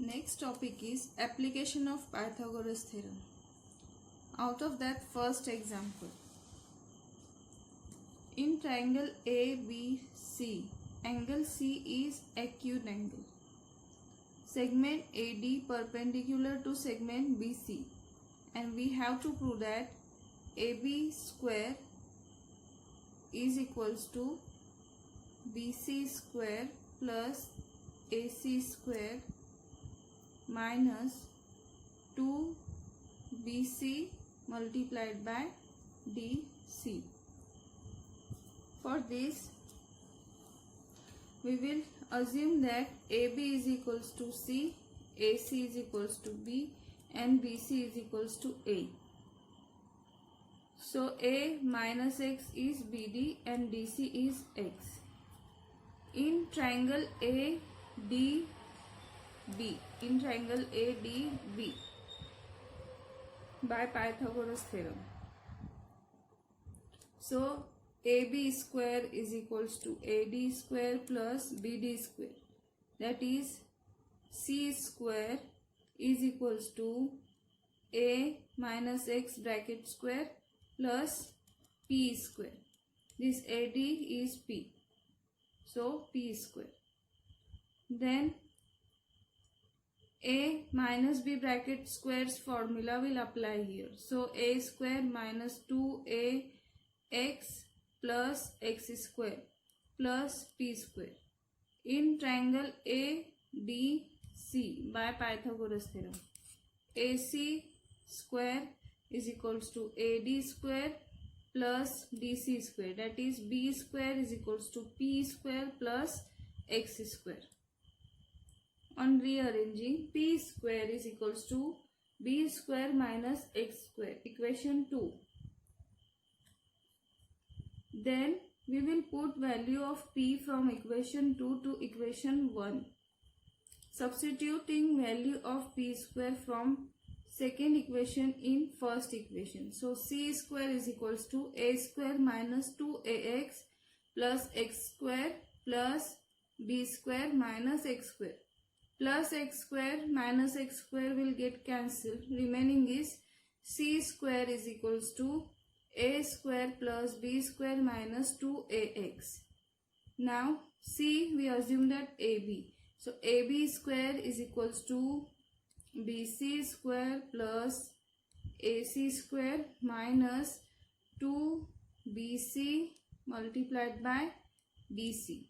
Next topic is application of Pythagoras theorem. Out of that, first example. In triangle ABC, angle C is acute angle. Segment AD perpendicular to segment BC, and we have to prove that AB square is equals to BC square plus AC square minus 2BC multiplied by DC. For this, we will assume that AB is equals to C, AC is equals to B, and BC is equals to A. So A minus X is BD and DC is X. In triangle ADB, by Pythagoras theorem. So AB square is equals to AD square plus BD square. That is C square is equals to A minus X bracket square plus P square. This AD is P. So P square. Then A minus B bracket squares formula will apply here. So A square minus 2AX plus X square plus P square. In triangle ADC by Pythagoras theorem, AC square is equals to AD square plus DC square. That is B square is equals to P square plus X square. On rearranging, P square is equals to B square minus X square, equation 2. Then we will put value of P from equation 2 to equation 1. Substituting value of P square from second equation in first equation. So C square is equals to A square minus 2AX plus X square plus B square minus X square. Plus X square minus X square will get cancelled. Remaining is C square is equals to A square plus B square minus 2AX. Now C, we assume that AB. So AB square is equals to BC square plus AC square minus 2BC multiplied by DC.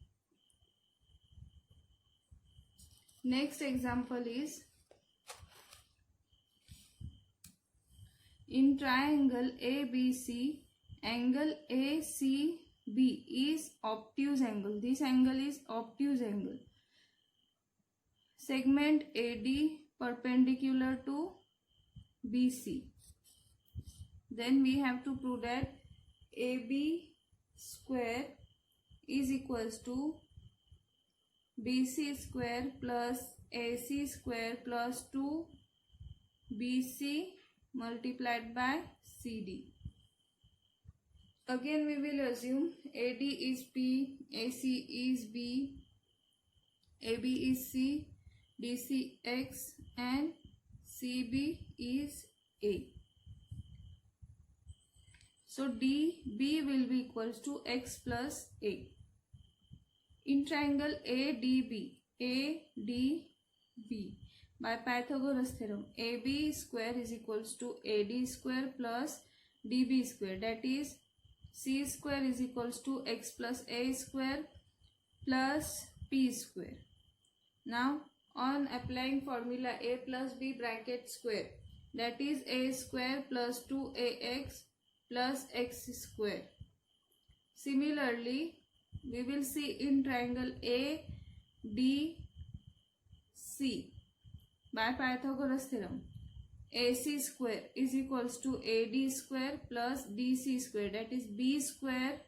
Next example is in triangle ABC, angle ACB is obtuse angle. This angle is obtuse angle. Segment AD perpendicular to BC. Then we have to prove that AB square is equals to BC square plus AC square plus 2BC multiplied by CD. Again we will assume AD is P, AC is B, AB is C, DC X and CB is A. So DB will be equals to X plus A. In triangle ADB by Pythagoras theorem, AB square is equals to AD square plus DB square. That is C square is equals to X plus A square plus P square. Now on applying formula A plus B bracket square, that is A square plus 2AX plus X square. Similarly, we will see in triangle ADC by Pythagoras theorem, AC square is equals to AD square plus DC square. That is B square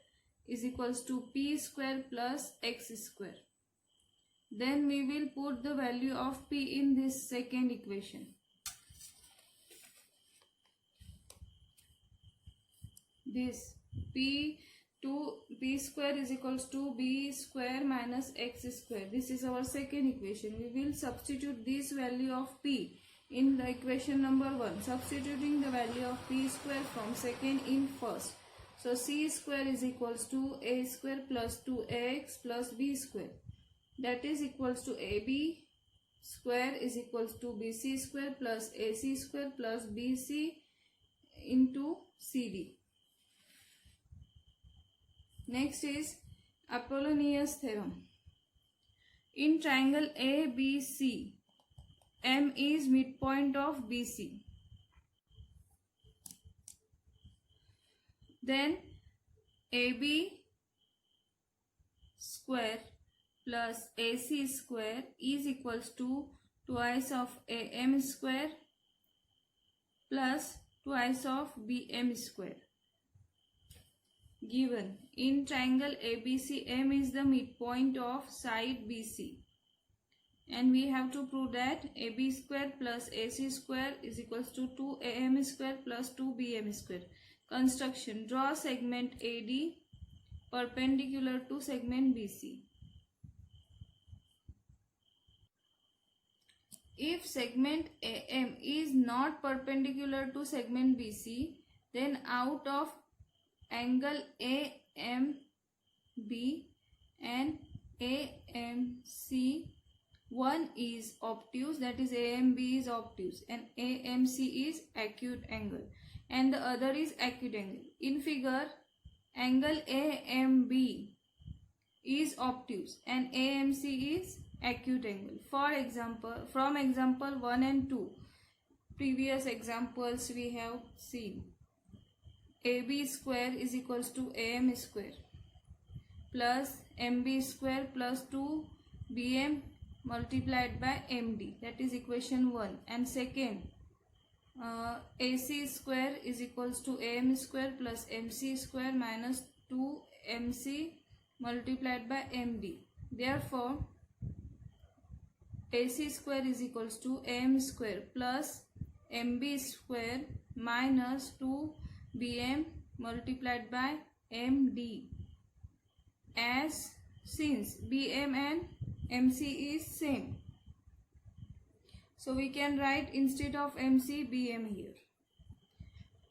is equals to P square plus X square. Then we will put the value of P in this second equation. This P p square is equals to b square minus x square. This is our second equation. We will substitute this value of p in the equation number 1, substituting the value of p square from second in first. So c square is equals to a square plus 2ax plus b square. That is equals to ab square is equals to bc square plus ac square plus bc into cd. Next is Apollonius theorem. In triangle ABC, M is midpoint of BC. Then AB square plus AC square is equals to twice of AM square plus twice of BM square. Given in triangle ABC, M is the midpoint of side BC, and we have to prove that AB square plus AC square is equals to 2AM square plus 2BM square. Construction: draw segment AD perpendicular to segment BC. If segment AM is not perpendicular to segment BC, then out of angle AMB and AMC, one is obtuse, that is AMB is obtuse, and AMC is acute angle, and the other is acute angle. In figure, angle AMB is obtuse and AMC is acute angle. For example, from example 1 and 2, previous examples we have seen. AB square is equals to AM square plus MB square plus 2BM multiplied by MD, that is equation 1. And second, AC square is equals to AM square plus MC square minus 2MC multiplied by MD. Therefore, AC square is equals to AM square plus MB square minus 2BM multiplied by MD, as since BM and MC is same. So we can write instead of MC BM here.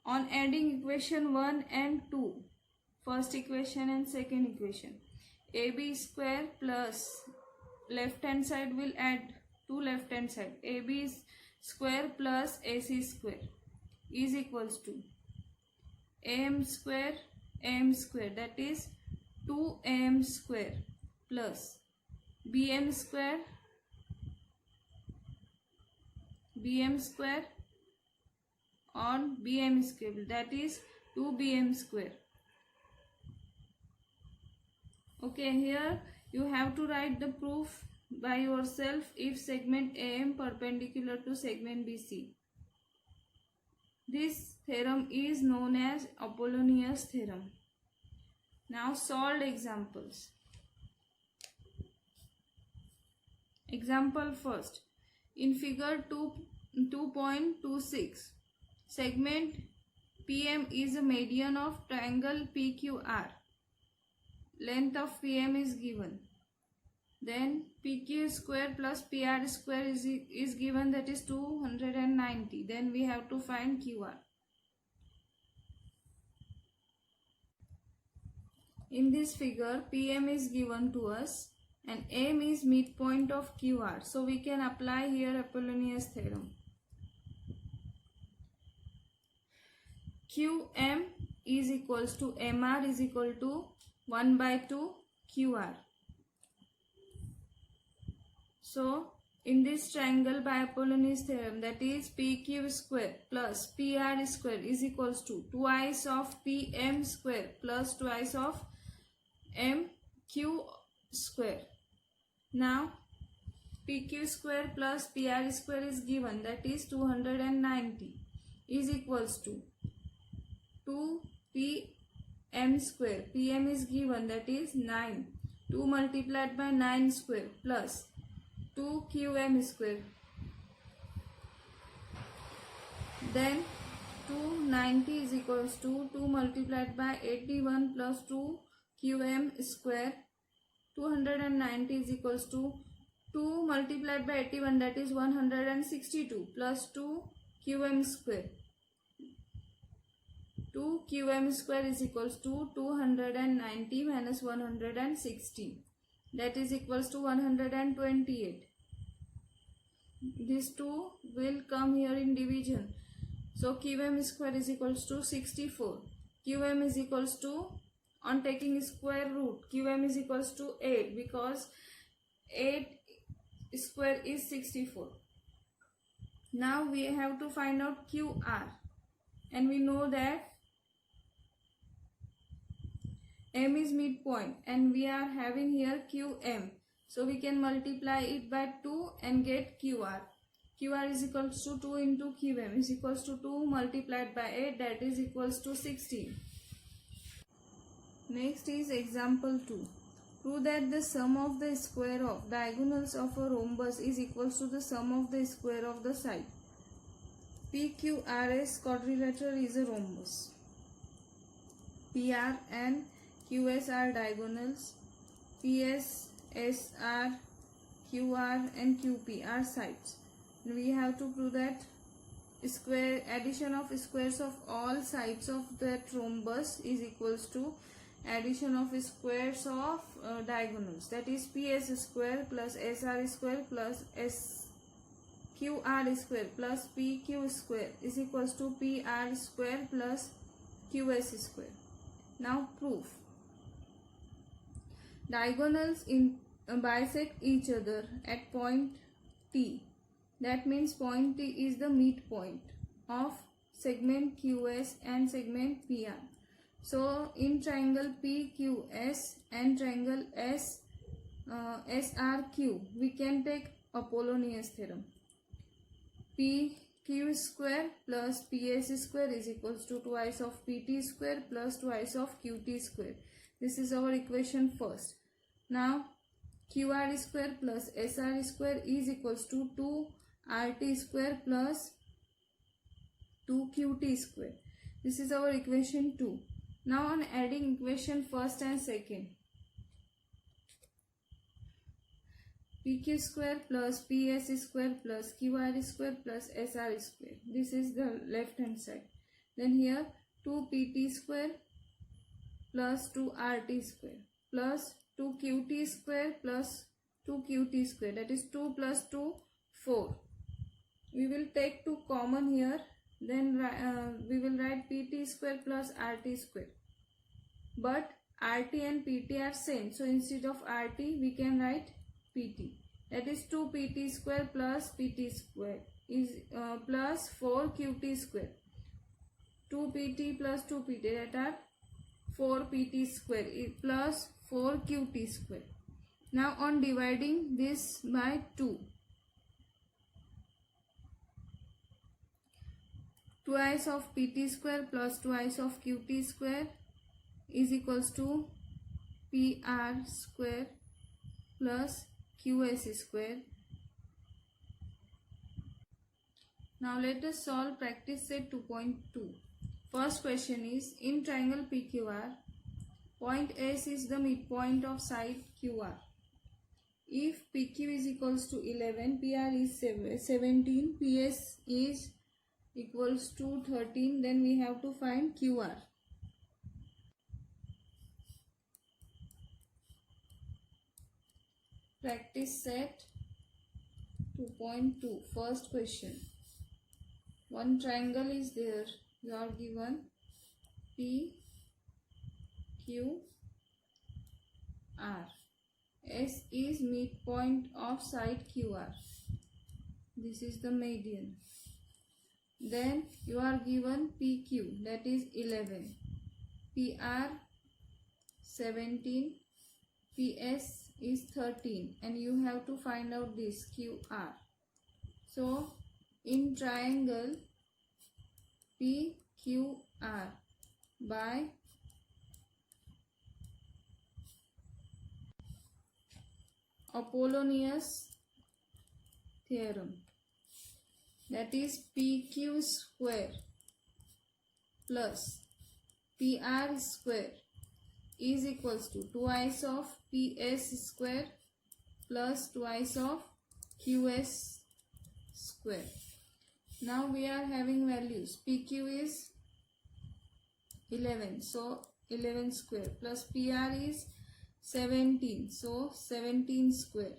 On adding equation 1 and 2, first equation and second equation, AB square plus left hand side will add to left hand side, AB square plus AC square is equals to AM square, that is 2AM square plus BM square on BM square, that is 2BM square. Okay, here you have to write the proof by yourself if segment AM perpendicular to segment BC. This theorem is known as Apollonius theorem. Now solved examples. Example first. In figure 2.26, segment PM is a median of triangle PQR. Length of PM is given. Then PQ square plus PR square is given, that is 290. Then we have to find QR. In this figure, PM is given to us and M is midpoint of QR. So we can apply here Apollonius theorem. QM is equals to MR is equal to 1 by 2 QR. So in this triangle by Apollonius theorem, that is PQ square plus PR square is equals to twice of PM square plus twice of MQ square. Now PQ square plus PR square is given, that is 290 is equals to 2PM square. PM is given, that is 9. 2 multiplied by 9 square plus 2QM square. Then 290 is equals to 2 multiplied by 81 plus 2 qm square. 290 is equals to 2 multiplied by 81, that is 162, plus 2 qm square. 2 qm square is equals to 290 minus 160, that is equals to 128. These two will come here in division. So qm square is equals to 64. Qm is equals to, on taking square root, qm is equals to 8, because 8 square is 64. Now we have to find out qr, and we know that m is midpoint and we are having here qm, so we can multiply it by 2 and get qr. qr is equals to 2 into qm is equals to 2 multiplied by 8, that is equals to 16. Next is example 2. Prove that the sum of the square of diagonals of a rhombus is equals to the sum of the square of the side. PQRS quadrilateral is a rhombus. PR and QS are diagonals. PS, SR, QR and QP are sides. We have to prove that square addition of squares of all sides of that rhombus is equals to addition of squares of diagonals, that is PS square plus SR square plus SQR square plus PQ square is equals to PR square plus QS square. Now proof. Diagonals bisect each other at point T. That means point T is the midpoint of segment QS and segment PR. So in triangle PQS and triangle SRQ, we can take Apollonius theorem. PQ square plus PS square is equals to twice of PT square plus twice of QT square. This is our equation first. Now QR square plus SR square is equals to 2RT square plus 2QT square. This is our equation 2. Now on adding equation first and second, PQ square plus PS square plus QR square plus SR square. This is the left hand side. Then here 2PT square plus 2RT square plus 2QT square plus 2QT square, that is 2 plus 2, 4. We will take 2 common here. Then we will write PT square plus RT square. But RT and PT are same. So instead of RT, we can write PT. That is 2 PT square plus PT square is plus 4 QT square. 2 PT plus 2 PT, that are 4 PT square plus 4 QT square. Now on dividing this by 2. Twice of PT square plus twice of QT square is equals to PR square plus QS square. Now let us solve practice set 2.2. First question is, in triangle PQR, point S is the midpoint of side QR. If PQ is equals to 11, PR is 17, PS is equals to 13, then we have to find QR. Practice set 2.2. First question. One triangle is there. You are given P, Q, R. S is midpoint of side QR. This is the median. Then you are given PQ, that is 11, PR 17, PS is 13, and you have to find out this QR. So in triangle PQR by Apollonius theorem, that is PQ square plus PR square is equals to twice of PS square plus twice of QS square. Now we are having values. PQ is 11, so 11 square, plus PR is 17, so 17 square,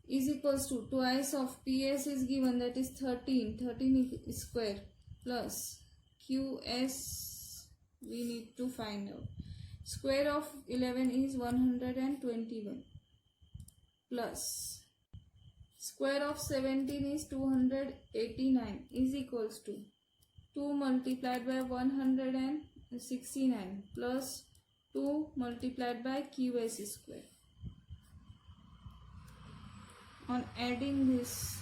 is equals to twice of PS is given, that is 13 square, plus QS we need to find out. Square of 11 is 121, plus square of 17 is 289, is equals to 2 multiplied by 169 plus 2 multiplied by QS square. On adding this,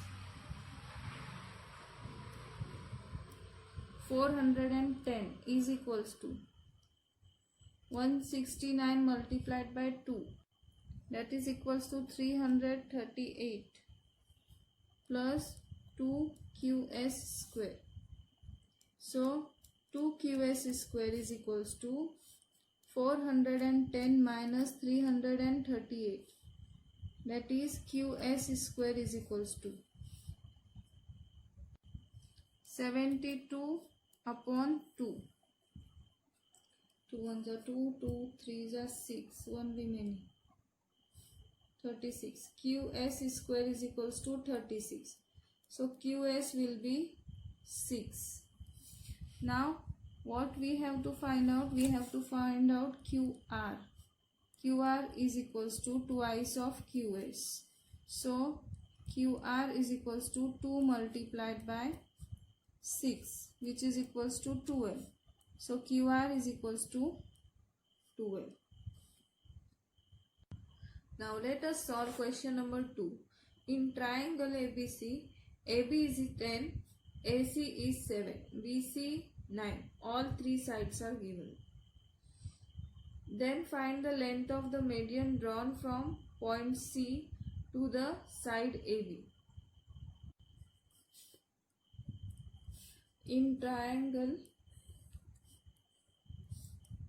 410 is equals to 169 multiplied by 2, that is equals to 338 plus 2 QS square. So 2 QS square is equals to 410 minus 338, that is QS square is equals to 72 upon 2. 2 1s are 2, 2 3s are 6, 1 remaining, 36. QS square is equals to 36. So QS will be 6. Now what we have to find out? We have to find out QR. QR is equals to twice of QS. So QR is equals to 2 multiplied by 6, which is equals to 12. So QR is equals to 12. Now let us solve question number 2. In triangle ABC, AB is 10, AC is 7, BC 9. All three sides are given. Then find the length of the median drawn from point C to the side AB. In triangle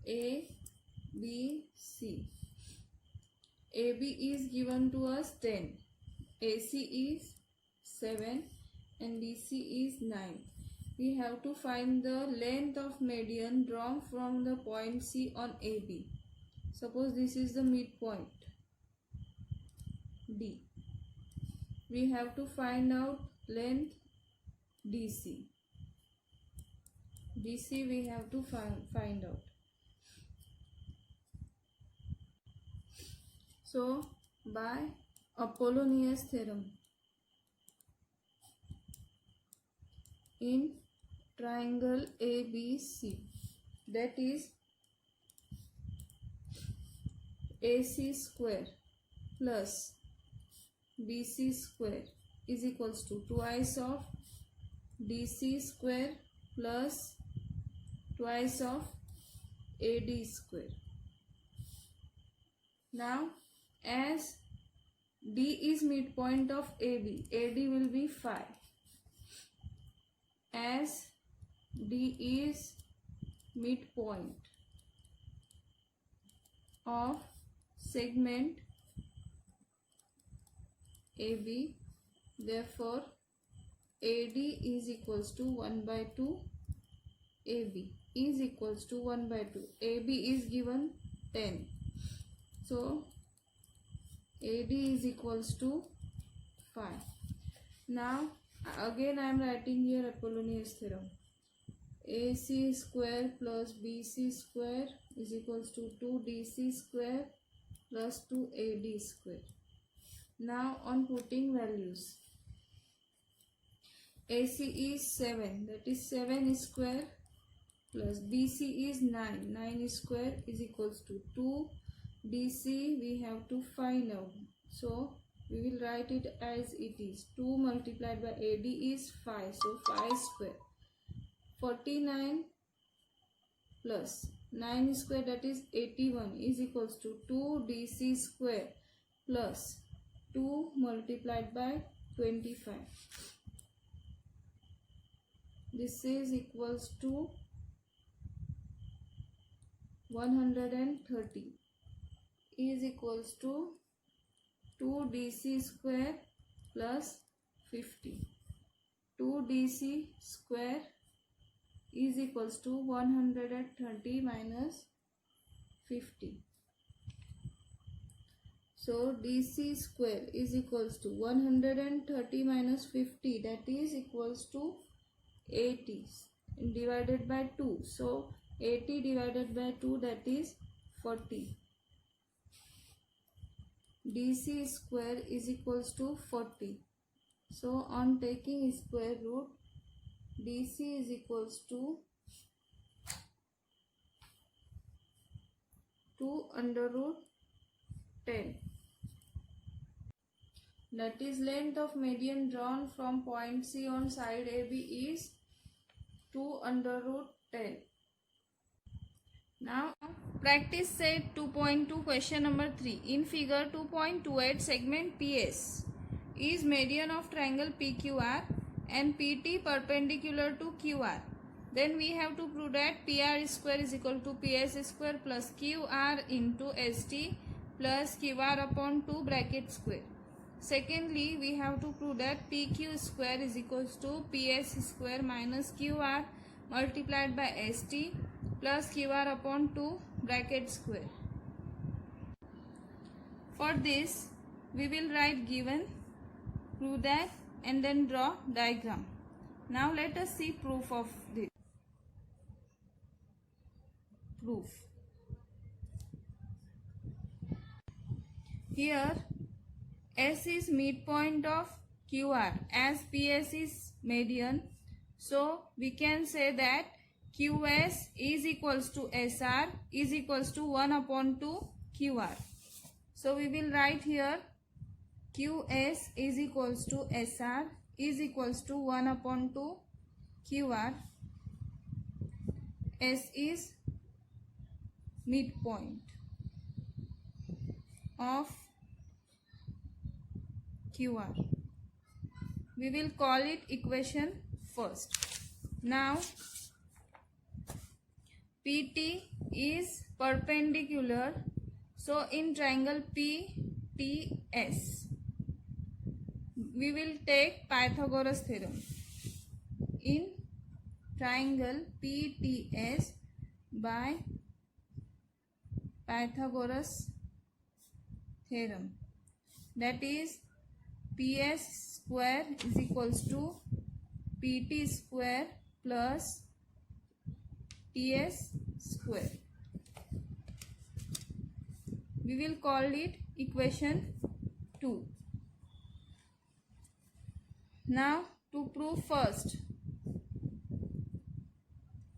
ABC, AB is given to us 10, AC is 7 and BC is 9. We have to find the length of median drawn from the point C on AB. Suppose this is the midpoint D. We have to find out length DC. DC we have to find out. So by Apollonius theorem, in triangle ABC, that is AC square plus BC square is equals to twice of DC square plus twice of AD square. Now as D is midpoint of AB, AD will be 5. As D is midpoint of segment AB, therefore AD is equals to 1 by 2, AB is equals to 1 by 2. AB is given 10. So AD is equals to 5. Now again I am writing here Apollonius theorem. AC square plus BC square is equals to 2DC square plus 2AD square. Now on putting values, AC is 7, that is 7 square, plus BC is 9, 9 square is equals to 2. DC we have to find out, so we will write it as it is. 2 multiplied by AD is 5, so 5 square. 49 plus 9 square, that is 81, is equals to 2 DC square plus 2 multiplied by 25. this is equals to 130 is equals to 2 dc square plus 50. 2 dc square is equals to 130 minus 50. So dc square is equals to 130 minus 50, that is equals to 80 divided by 2. So 80 divided by 2, that is 40. dc square is equals to 40. So on taking square root, dc is equals to 2 under root 10. That is, length of median drawn from point C on side AB is 2 under root 10. Now practice set 2.2 question number 3. In figure 2.28, segment PS is median of triangle PQR and PT perpendicular to QR. Then we have to prove that PR square is equal to PS square plus QR into ST plus QR upon 2 bracket square. Secondly, we have to prove that PQ square is equals to PS square minus QR multiplied by ST plus QR upon 2 bracket square. For this, we will write given, prove that, and then draw diagram. Now let us see proof of this. Proof. Here S is midpoint of QR as PS is median. So we can say that QS is equals to SR is equals to 1 upon 2 QR. So we will write here QS is equals to SR is equals to 1 upon 2 QR. S is midpoint of QR. We will call it equation first. Now PT is perpendicular. So in triangle PTS, we will take Pythagoras theorem. In triangle PTS by Pythagoras theorem, that is PS square is equals to PT square plus TS square. We will call it equation 2. Now to prove first,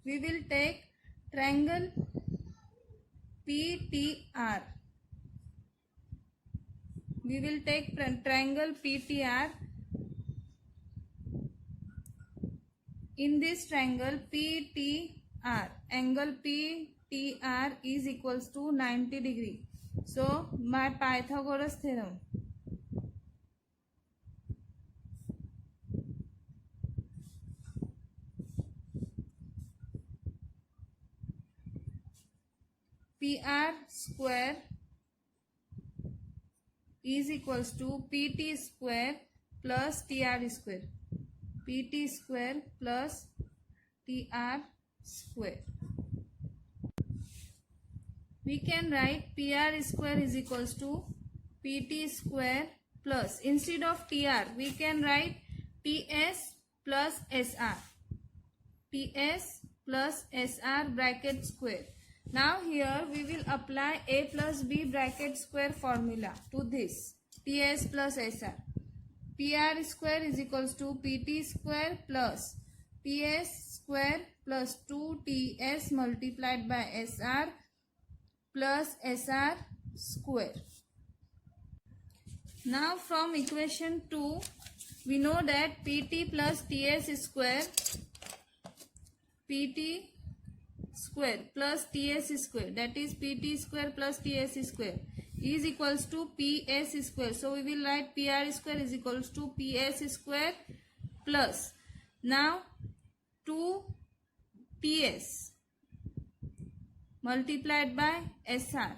we will take triangle PTR. We will take triangle PTR. In this triangle PTR, angle PTR is equals to 90 degree. So my Pythagoras theorem, PR square is equals to PT square plus TR square. PT square plus TR square. We can write PR square is equals to PT square plus, instead of TR, we can write TS plus SR. TS plus SR bracket square. Now here we will apply A plus B bracket square formula to this TS plus SR. PR square is equals to PT square plus TS square plus 2TS multiplied by SR plus SR square. Now from equation 2, we know that PT plus TS square, PT square plus TS square, that is PT square plus TS square, is equals to PS square. So we will write PR square is equals to PS square plus, now 2TS multiplied by SR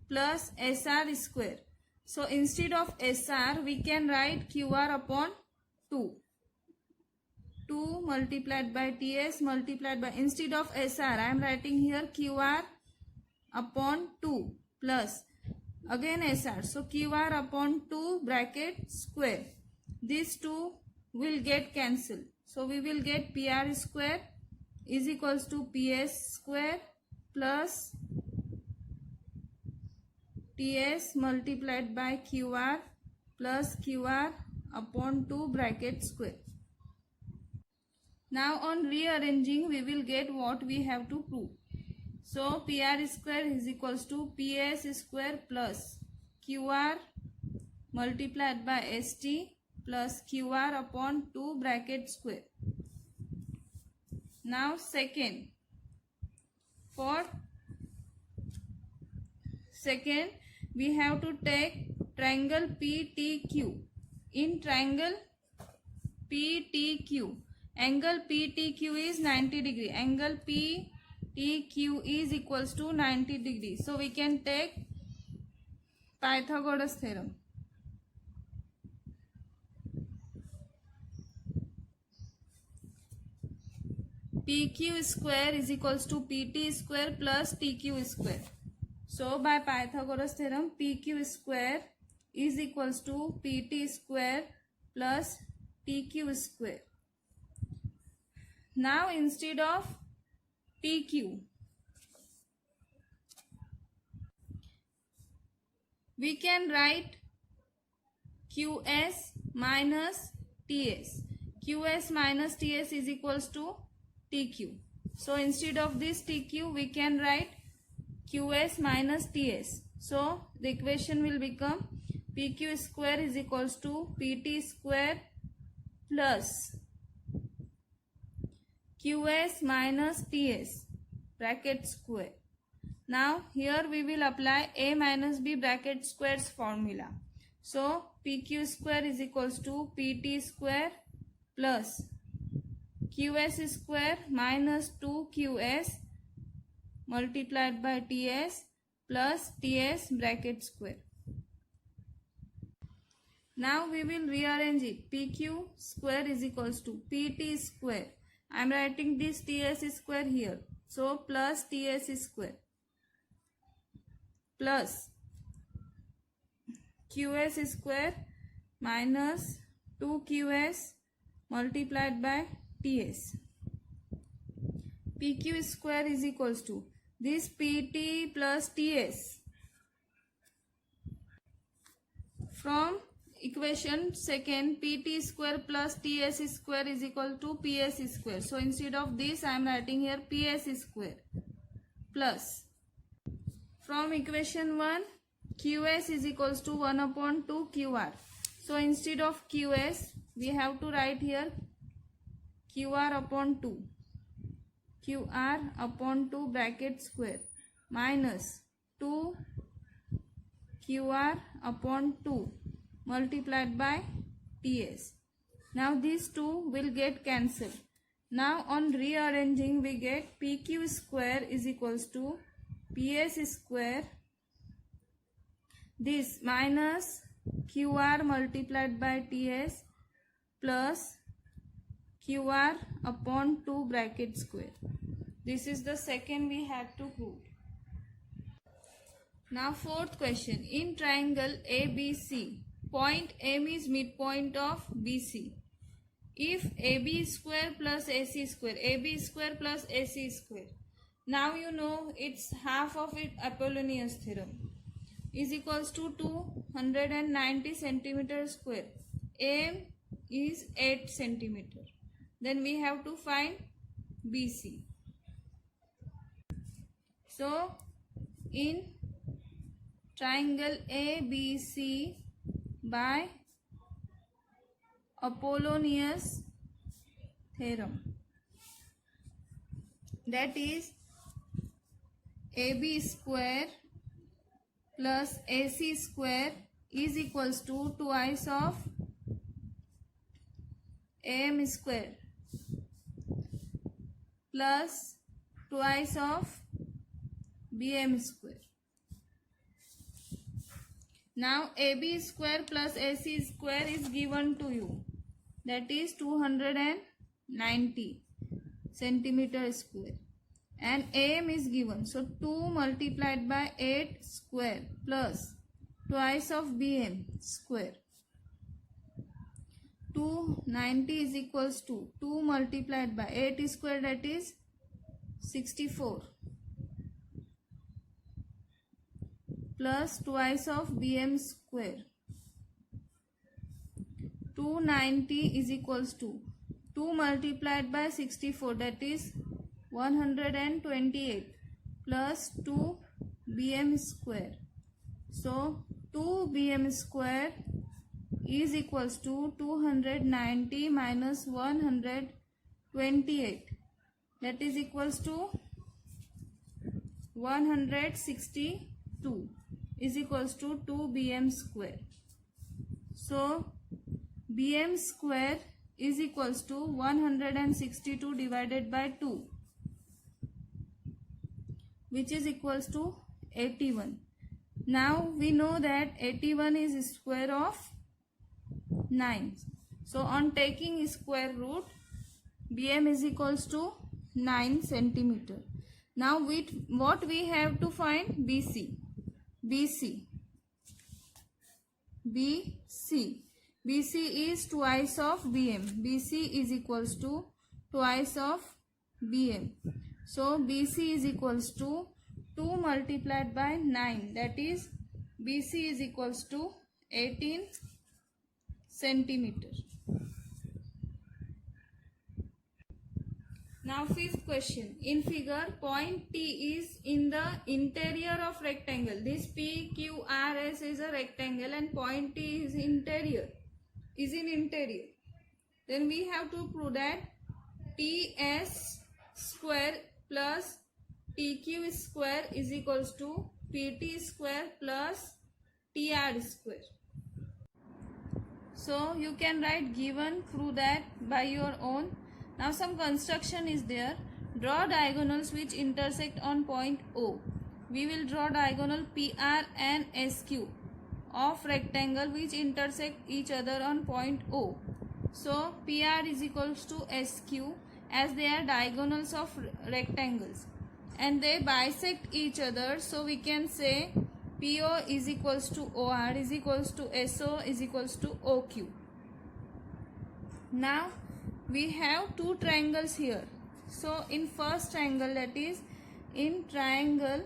plus SR square. So instead of SR we can write QR upon 2. 2 multiplied by TS multiplied by, instead of SR I am writing here QR upon 2 plus again SR. So QR upon 2 bracket square. These two will get cancelled. So we will get PR square is equals to PS square plus TS multiplied by QR plus QR upon 2 bracket square. Now on rearranging we will get what we have to prove. So PR square is equals to PS square plus QR multiplied by ST plus QR upon 2 bracket square. Now second, for second we have to take triangle PTQ. In triangle PTQ, angle PTQ is 90 degree. Angle PTQ is equals to 90 degree. So we can take Pythagoras theorem. PQ square is equals to PT square plus TQ square. So by Pythagoras theorem, PQ square is equals to PT square plus TQ square. Now instead of PQ, we can write QS minus TS. QS minus TS is equals to TQ. So instead of this TQ, we can write QS minus TS. So the equation will become PQ square is equals to PT square plus QS minus TS bracket square. Now here we will apply A minus B bracket squares formula. So PQ square is equals to PT square plus QS square minus 2QS multiplied by TS plus TS bracket square. Now we will rearrange it. PQ square is equals to PT square. I am writing this TS square here. So plus TS square plus QS square minus 2QS multiplied by TS. PQ square is equals to this PT plus TS. From equation second, PT square plus TS square is equal to PS square. So instead of this I am writing here PS square plus, from equation 1, QS is equals to 1 upon 2 QR. So instead of QS we have to write here QR upon 2. QR upon 2 bracket square minus 2 QR upon 2 multiplied by TS. Now these two will get cancelled. Now on rearranging we get PQ square is equals to PS square, this minus QR multiplied by TS plus QR upon 2 bracket square. This is the second we had to prove. Now fourth question. In triangle ABC, point M is midpoint of BC. If AB square plus AC square, AB square plus AC square, now you know it's half of it Apollonius theorem, is equals to 290 centimeter square. M is 8 centimeter. Then we have to find BC. So in triangle ABC by Apollonius theorem, that is AB square plus AC square is equals to twice of AM square plus twice of BM square. Now AB square plus AC square is given to you, that is 290 centimeter square, and AM is given, so 2 multiplied by 8 square plus twice of BM square. 290 is equals to 2 multiplied by 8 square, that is 64, plus twice of BM square. 290 is equals to 2 multiplied by 64, that is 128, plus 2 BM square. So 2 BM square is equals to 290 minus 128, that is equals to 162, is equals to 2 BM square. So BM square is equals to 162 divided by 2, which is equals to 81. Now we know that 81 is square of 9. So on taking square root, BM is equals to 9 centimeter. Now with what we have to find? BC. BC is twice of BM. BC is equals to twice of BM. So BC is equals to 2 multiplied by 9, that is BC is equals to 18 centimeter. Now fifth question. In figure, point T is in the interior of rectangle. This PQRS is a rectangle and point T is interior. Then we have to prove that TS square plus TQ square is equals to PT square plus TR square. So you can write given, prove that by your own. Now some construction is there. Draw diagonals which intersect on point O. We will draw diagonal PR and SQ of rectangle which intersect each other on point O. So PR is equals to SQ, as they are diagonals of rectangles and they bisect each other. So we can say PO is equals to OR is equals to SO is equals to OQ. Now we have two triangles here. So in first triangle, that is in triangle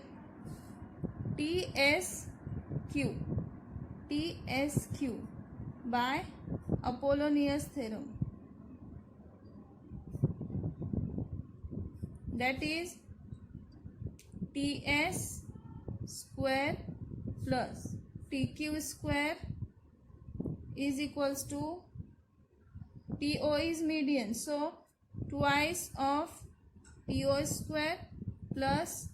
TSQ by Apollonius theorem, that is TS square plus TQ square is equals to TO is median, so twice of TO square plus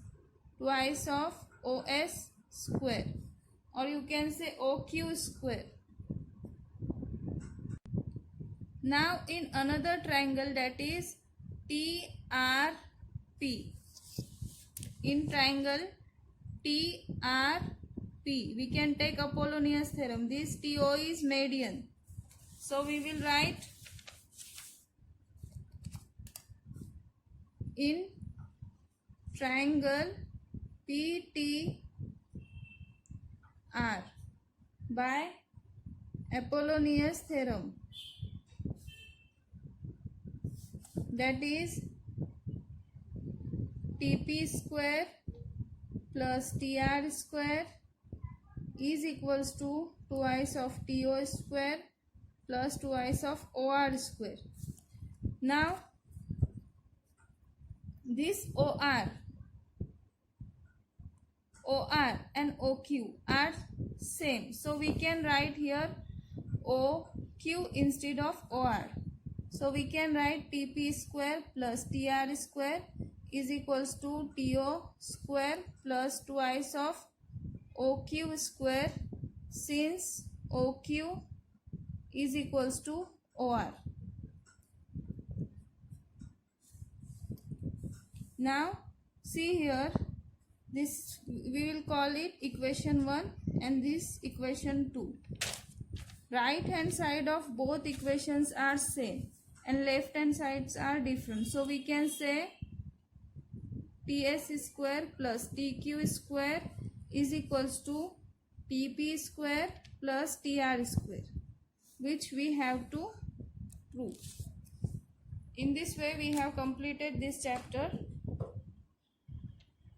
twice of OS square, or you can say OQ square. Now in another triangle, that is TRP. In triangle TRP, we can take Apollonius theorem. This TO is median. So we will write in triangle PTR by Apollonius theorem, that is TP square plus TR square is equals to twice of TO square plus twice of OR square. Now this OR and OQ are same, so we can write here OQ instead of OR. So we can write TP square plus TR square is equals to TO square plus twice of OQ square, since OQ is equals to OR. Now see here, this we will call it equation 1 and this equation 2. Right hand side of both equations are same and left hand sides are different. So we can say ts square plus tq square is equals to tp square plus tr square, which we have to prove. In this way we have completed this chapter.